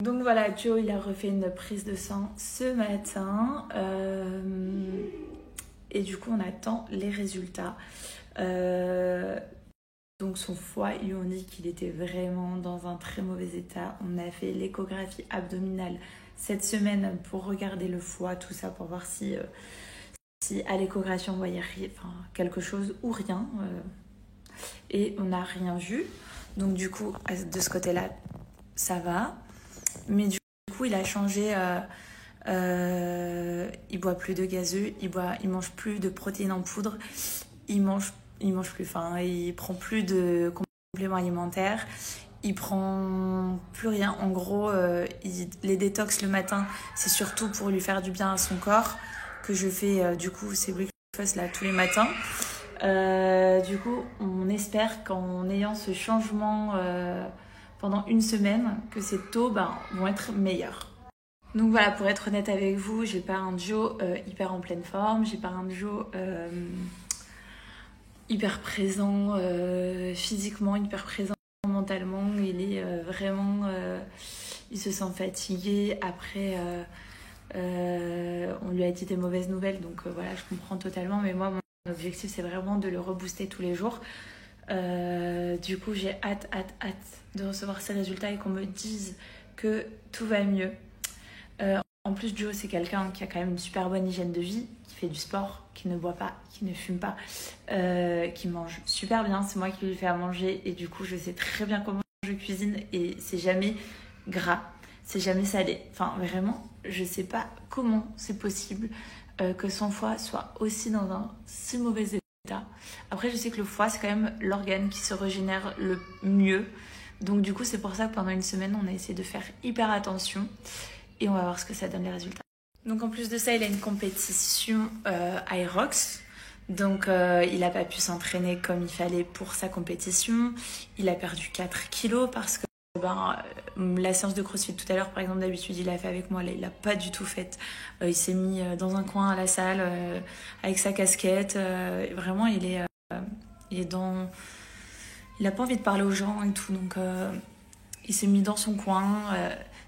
Donc voilà, Joe il a refait une prise de sang ce matin et du coup on attend les résultats. Donc son foie, ils lui ont dit qu'il était vraiment dans un très mauvais état. On a fait l'échographie abdominale cette semaine pour regarder le foie, tout ça, pour voir si à l'échographie on voyait quelque chose ou rien. Et on n'a rien vu. Donc du coup, de ce côté-là, ça va. Mais du coup, il a changé. Il boit plus de gazeux, il mange plus de protéines en poudre, il mange plus. Enfin, il prend plus de compléments alimentaires, il prend plus rien. En gros, les détox le matin, c'est surtout pour lui faire du bien à son corps que je fais. Du coup, c'est breakfast là tous les matins. Du coup, on espère qu'en ayant ce changement pendant une semaine, que ces taux vont être meilleurs. Donc voilà, pour être honnête avec vous, j'ai pas un Joe hyper en pleine forme, j'ai pas un Joe hyper présent physiquement, hyper présent mentalement. Il est vraiment, il se sent fatigué. Après, on lui a dit des mauvaises nouvelles, donc voilà, je comprends totalement. Mais moi, mon objectif, c'est vraiment de le rebooster tous les jours. Du coup, j'ai hâte de recevoir ces résultats et qu'on me dise que tout va mieux. En plus, Joe, c'est quelqu'un qui a quand même une super bonne hygiène de vie, qui fait du sport, qui ne boit pas, qui ne fume pas, qui mange super bien. C'est moi qui lui fais à manger et du coup, je sais très bien comment je cuisine et c'est jamais gras, c'est jamais salé. Enfin, vraiment, je sais pas comment c'est possible que son foie soit aussi dans un si mauvais état. Après, je sais que le foie, c'est quand même l'organe qui se régénère le mieux. Donc du coup, c'est pour ça que pendant une semaine, on a essayé de faire hyper attention. Et on va voir ce que ça donne les résultats. Donc en plus de ça, il a une compétition Aerox. Donc il n'a pas pu s'entraîner comme il fallait pour sa compétition. Il a perdu 4 kilos parce que la séance de crossfit tout à l'heure, par exemple, d'habitude, il l'a fait avec moi. Là, il l'a pas du tout faite. Il s'est mis dans un coin à la salle avec sa casquette. Vraiment, il est dans... Il n'a pas envie de parler aux gens et tout. Donc il s'est mis dans son coin...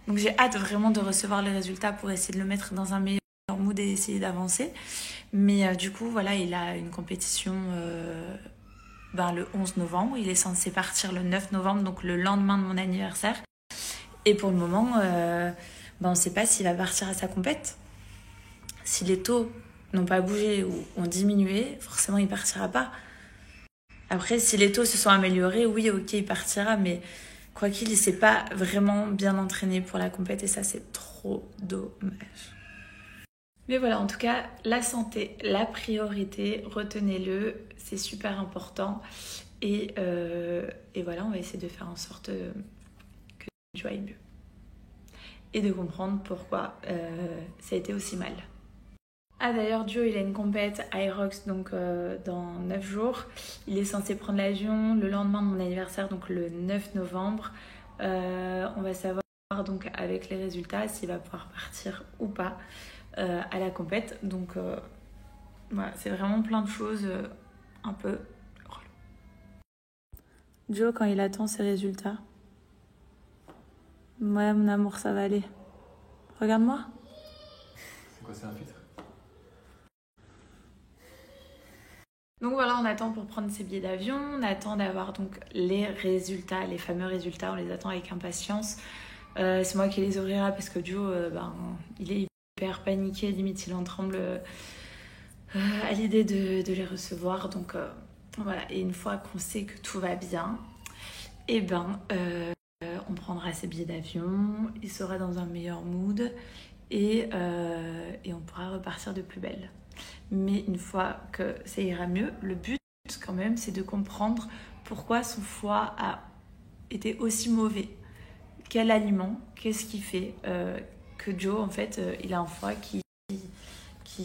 Donc j'ai hâte vraiment de recevoir les résultats pour essayer de le mettre dans un meilleur mood et essayer d'avancer. Mais du coup, voilà, il a une compétition le 11 novembre. Il est censé partir le 9 novembre, donc le lendemain de mon anniversaire. Et pour le moment, on ne sait pas s'il va partir à sa compète. Si les taux n'ont pas bougé ou ont diminué, forcément, il ne partira pas. Après, si les taux se sont améliorés, oui, ok, il partira, mais... Quoi qu'il, il ne s'est pas vraiment bien entraîné pour la compète et ça, c'est trop dommage. Mais voilà, en tout cas, la santé, la priorité, retenez-le, c'est super important. Et voilà, on va essayer de faire en sorte que tu ailles mieux. Et de comprendre pourquoi ça a été aussi mal. Ah d'ailleurs, Joe, il a une compète Aerox donc dans 9 jours. Il est censé prendre l'avion le lendemain de mon anniversaire, donc le 9 novembre. On va savoir donc avec les résultats s'il va pouvoir partir ou pas à la compète. Donc voilà, c'est vraiment plein de choses un peu relou. Joe, quand il attend ses résultats. Ouais, mon amour, ça va aller. Regarde-moi. C'est quoi, c'est un filtre ? Donc voilà, on attend pour prendre ses billets d'avion, on attend d'avoir donc les résultats, les fameux résultats, on les attend avec impatience. C'est moi qui les ouvrira parce que Joe, il est hyper paniqué, limite il en tremble à l'idée de les recevoir. Donc voilà, et une fois qu'on sait que tout va bien, on prendra ses billets d'avion, il sera dans un meilleur mood et on pourra repartir de plus belle. Mais une fois que ça ira mieux, le but quand même, c'est de comprendre pourquoi son foie a été aussi mauvais. Quel aliment, qu'est-ce qui fait que Joe, en fait, il a un foie qui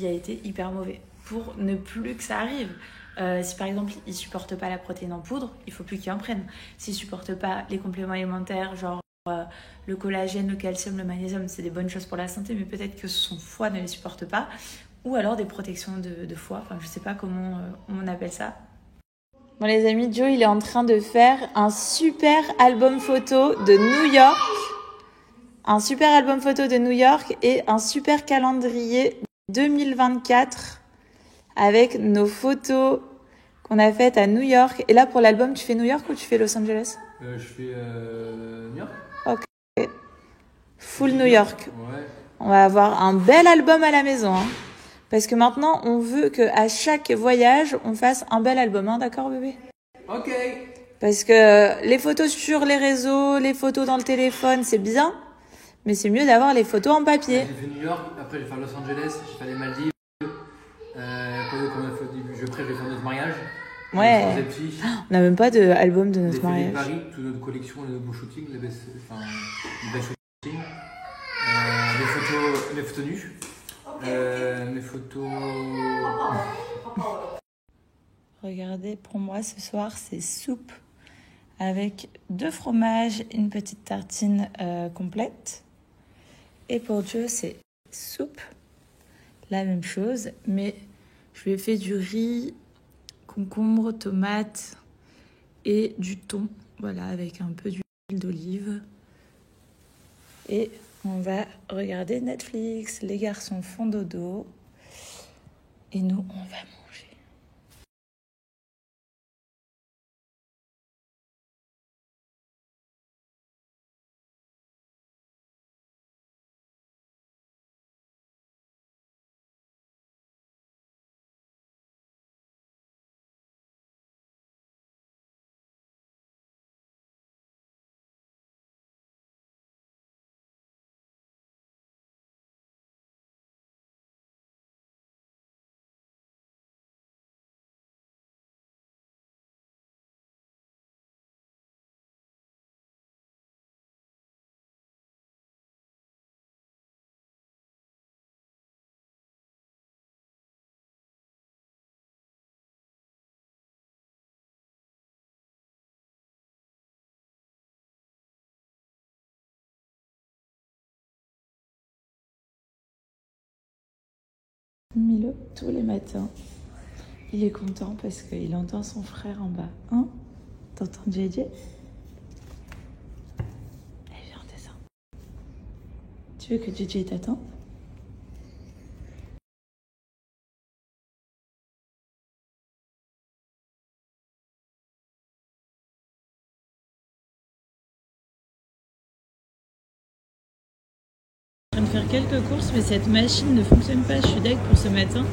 a été hyper mauvais. Pour ne plus que ça arrive. Si par exemple, il supporte pas la protéine en poudre, il faut plus qu'il en prenne. S'il supporte pas les compléments alimentaires, genre le collagène, le calcium, le magnésium, c'est des bonnes choses pour la santé, mais peut-être que son foie ne les supporte pas. Ou alors des protections de foie, enfin je sais pas comment on appelle ça. Bon les amis, Joe il est en train de faire un super album photo de New York. un super album photo de New York et un super calendrier 2024 avec nos photos qu'on a faites à New York. Et là, pour l'album, tu fais New York ou tu fais Los Angeles? Je fais New York. Ok. Full New York. Ouais. On va avoir un bel album à la maison. Hein. Parce que maintenant, on veut qu'à chaque voyage, on fasse un bel album. Hein, d'accord, bébé? Ok. Parce que les photos sur les réseaux, les photos dans le téléphone, c'est bien. Mais c'est mieux d'avoir les photos en papier. J'ai fait New York, après j'ai fait Los Angeles, j'ai fait les Maldives. Après j'ai fait notre mariage. Ouais. On n'a même pas d'album de notre mariage. J'ai fait Paris, toute notre collection, les beaux shootings, les best shootings. Mes photos nues. Mes photos... Regardez, pour moi ce soir c'est soupe avec 2 fromages, une petite tartine complète. Et pour Joe c'est soupe, la même chose, mais je lui ai fait du riz, concombre, tomate et du thon, voilà, avec un peu d'huile d'olive. Et on va regarder Netflix, les garçons font dodo et nous on va manger. Milo, tous les matins, il est content parce qu'il entend son frère en bas. Hein? T'entends JJ? Allez, viens, descends. Tu veux que JJ t'attende? Je suis en train de faire quelques courses, mais cette machine ne fonctionne pas. Je suis deg pour ce matin.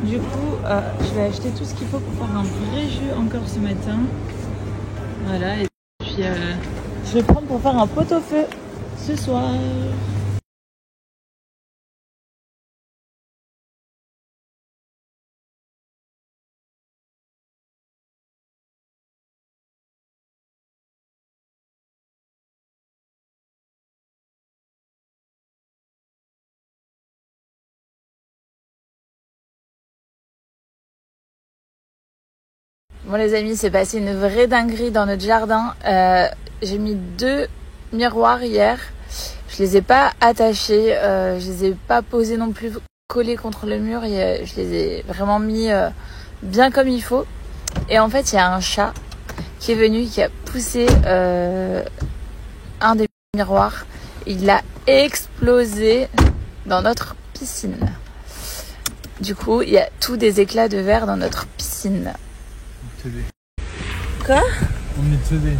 Du coup, je vais acheter tout ce qu'il faut pour faire un vrai jus encore ce matin. Voilà, et puis je vais prendre pour faire un pot-au-feu ce soir. Bon les amis, c'est passé une vraie dinguerie dans notre jardin. J'ai mis 2 miroirs hier. Je les ai pas attachés, je les ai pas posés non plus collés contre le mur. Je les ai vraiment mis bien comme il faut. Et en fait, il y a un chat qui est venu, qui a poussé un des miroirs. Il l'a explosé dans notre piscine. Du coup, il y a tous des éclats de verre dans notre piscine. T'aider. Quoi? On est t'aider.